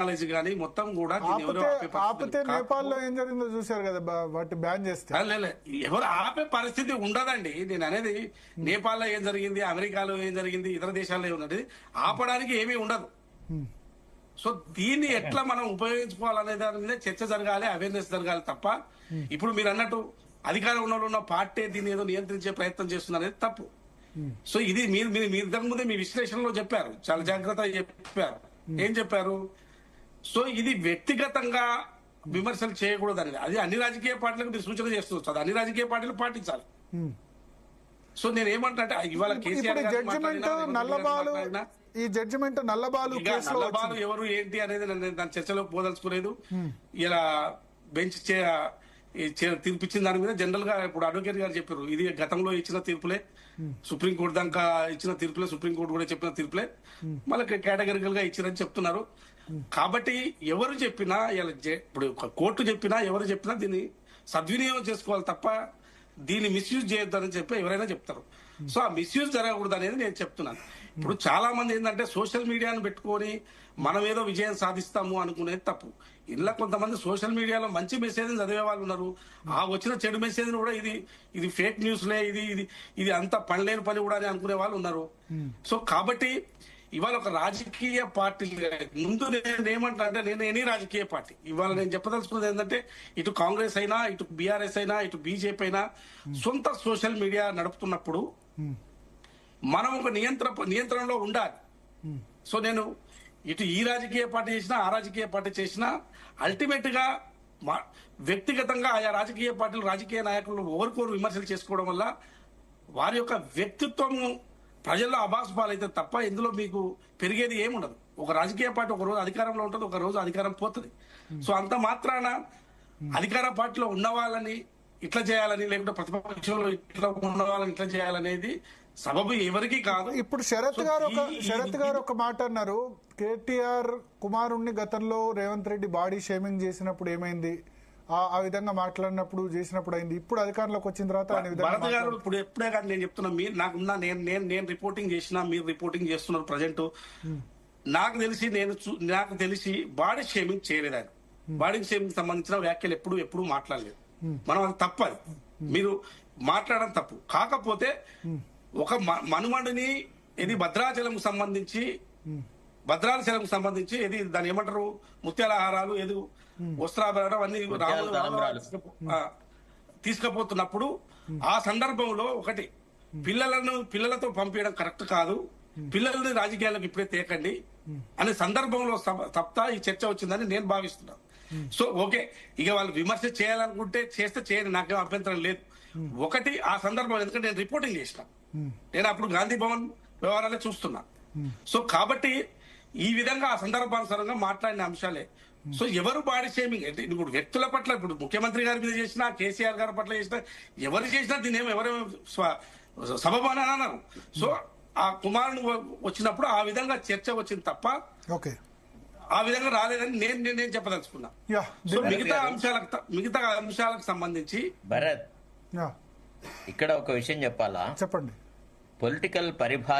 Technology కానీ మొత్తం కూడా ఆపితే నేపాల్లో ఏం జరిగిందో చూశారు కదా, వాటి బ్యాన్ చేస్తే. ఎవరు ఆపే పరిస్థితి ఉండదండి. నేను అనేది నేపాల్లో ఏం జరిగింది, అమెరికాలో ఏం జరిగింది, ఇతర దేశాల్లో ఏమున్నది, ఆపడానికి ఏమీ ఉండదు. సో దీన్ని ఎట్లా మనం ఉపయోగించుకోవాలనే దాని మీద చర్చ జరగాలి, అవేర్నెస్ జరగాలి తప్ప ఇప్పుడు మీరు అన్నట్టు అధికారంలో ఉన్న పార్టీ దీన్ని ఏదో నియంత్రించే ప్రయత్నం చేస్తుంది అనేది తప్పు. సో ఇది మీరు ఇంతకు ముందే మీ విశ్లేషణలో చెప్పారు, చాలా జాగ్రత్తగా చెప్పారు. ఏం చెప్పారు? సో ఇది వ్యక్తిగతంగా విమర్శలు చేయకూడదు అనేది, అది అన్ని రాజకీయ పార్టీలకు మీరు సూచన చేస్తుంది, అది అన్ని రాజకీయ పార్టీలు పాటించాలి. సో నేను ఏమంటే ఇవాళ కేసీఆర్ ఈ జడ్జిమెంట్ నల్లబాలు ఎవరు ఏంటి అనేది దాని చర్చలో పోదలుచుకోలేదు. ఇలా బెంచ్ తీర్పిచ్చిన దాని మీద జనరల్ గా ఇప్పుడు అడ్వకేట్ గారు చెప్పారు, ఇది గతంలో ఇచ్చిన తీర్పులే, సుప్రీంకోర్టు దాకా ఇచ్చిన తీర్పులే, సుప్రీంకోర్టు కూడా చెప్పిన తీర్పులే, మళ్ళీ కేటగిరికల్ గా ఇచ్చిరని చెప్తున్నారు. కాబట్టి ఎవరు చెప్పినా ఇప్పుడు కోర్టు చెప్పినా ఎవరు చెప్పినా దీన్ని సద్వినియోగం చేసుకోవాలి తప్ప దీన్ని మిస్యూజ్ చేయొద్దని చెప్పి ఎవరైనా చెప్తారు. సో ఆ మిస్యూజ్ జరగకూడదు అనేది నేను చెప్తున్నాను. ఇప్పుడు చాలా మంది ఏంటంటే సోషల్ మీడియాను పెట్టుకొని మనం ఏదో విజయం సాధిస్తాము అనుకునేది తప్పు. ఇలా కొంతమంది సోషల్ మీడియాలో మంచి మెసేజ్ చదివే వాళ్ళు ఉన్నారు, ఆ వచ్చిన చెడు మెసేజ్ కూడా ఇది ఫేక్ న్యూస్లే, ఇది అంత పనిలేని పని కూడా అని అనుకునే వాళ్ళు ఉన్నారు. సో కాబట్టి ఇవాళ ఒక రాజకీయ పార్టీ ముందు నేను ఏమంటా అంటే, నేను ఎనీ రాజకీయ పార్టీ ఇవాళ నేను చెప్పదలుచుకున్నది ఏంటంటే, ఇటు కాంగ్రెస్ అయినా, ఇటు బీఆర్ఎస్ అయినా, ఇటు బీజేపీ అయినా సొంత సోషల్ మీడియా నడుపుతున్నప్పుడు మనం ఒక నియంత్రణలో ఉండాలి. సో నేను ఇటు ఈ రాజకీయ పార్టీ చేసినా, ఆ రాజకీయ పార్టీ చేసినా అల్టిమేట్ గా వ్యక్తిగతంగా ఆయా రాజకీయ పార్టీలు, రాజకీయ నాయకులు ఓరుకోరు విమర్శలు చేసుకోవడం వల్ల వారి యొక్క వ్యక్తిత్వం ప్రజల్లో అభాసు పాలైతే తప్ప ఇందులో మీకు పెరిగేది ఏముండదు. ఒక రాజకీయ పార్టీ ఒక రోజు అధికారంలో ఉంటుంది, ఒక రోజు అధికారం పోతుంది. సో అంత మాత్రాన అధికార పార్టీలో ఉన్న వాళ్ళని ఇట్లా చేయాలని, లేకుంటే ప్రతిపక్షంలో ఇట్లా ఉన్న వాళ్ళని ఇట్లా చేయాలనేది సబబు ఎవరికి కాదు. ఇప్పుడు శరత్ గారు ఒక మాట అన్నారు, కేటీఆర్ కుమారుణ్ణి గతంలో రేవంత్ రెడ్డి బాడీ షేమింగ్ చేసినప్పుడు ఏమైంది, ఆ విధంగా మాట్లాడినప్పుడు చేసినప్పుడు అయింది, ఇప్పుడు అధికారంలోకి వచ్చిన తర్వాత భరత్ గారు ఇప్పుడు ఎప్పుడే కాదు నేను చెప్తున్నా, మీరు నాకున్నా నేను రిపోర్టింగ్ చేసినా, మీరు రిపోర్టింగ్ చేస్తున్నారు ప్రజెంట్. నాకు తెలిసి బాడీ షేమింగ్ చేయలేదు ఆయన. బాడీ షేమింగ్ సంబంధించిన వ్యాఖ్యలు ఎప్పుడు మాట్లాడలేదు. మనం అది తప్పదు, మీరు మాట్లాడడం తప్పు. కాకపోతే ఒక మనుమడిని ఇది భద్రాచలంకు సంబంధించి ఇది దాని ఏమంటారు, ముత్యాల హారాలు, ఏది వస్త్రాభరణం అన్ని తీసుకుపోతున్నప్పుడు ఆ సందర్భంలో ఒకటి పిల్లలతో పంపించడం కరెక్ట్ కాదు, పిల్లల్ని రాజకీయాలకు ఇప్పుడే తేకండి అనే సందర్భంలో తప్ప ఈ చర్చ వచ్చిందని నేను భావిస్తున్నాను. సో ఓకే, ఇక వాళ్ళు విమర్శ చేయాలనుకుంటే చేస్తే చేయండి, నాకేం అభ్యంతరం లేదు. ఒకటి ఆ సందర్భంలో ఎందుకంటే నేను రిపోర్టింగ్ చేసిన, నేను అప్పుడు గాంధీ భవన్ వ్యవహారాలే చూస్తున్నా. సో కాబట్టి ఈ విధంగా ఆ సందర్భానుసారంగా మాట్లాడిన అంశాలే. సో ఎవరు బాడీ షేమింగ్ అంటే ఇప్పుడు వ్యక్తుల పట్ల, ఇప్పుడు ముఖ్యమంత్రి గారి మీద చేసినా, కేసీఆర్ గారి పట్ల చేసినా, ఎవరు చేసినా దీన్ని ఎవరు సబబు అని అన్నారు. సో ఆ కుమారుడు వచ్చినప్పుడు ఆ విధంగా చర్చ వచ్చింది తప్ప ఆ విధంగా రాలేదని నేను చెప్పదలుచుకున్నా. సో మిగతా అంశాలకు సంబంధించి భరత్ ఇక్కడ ఒక విషయం చెప్పాలా, చెప్పండి. పొలిటికల్ పరిభాష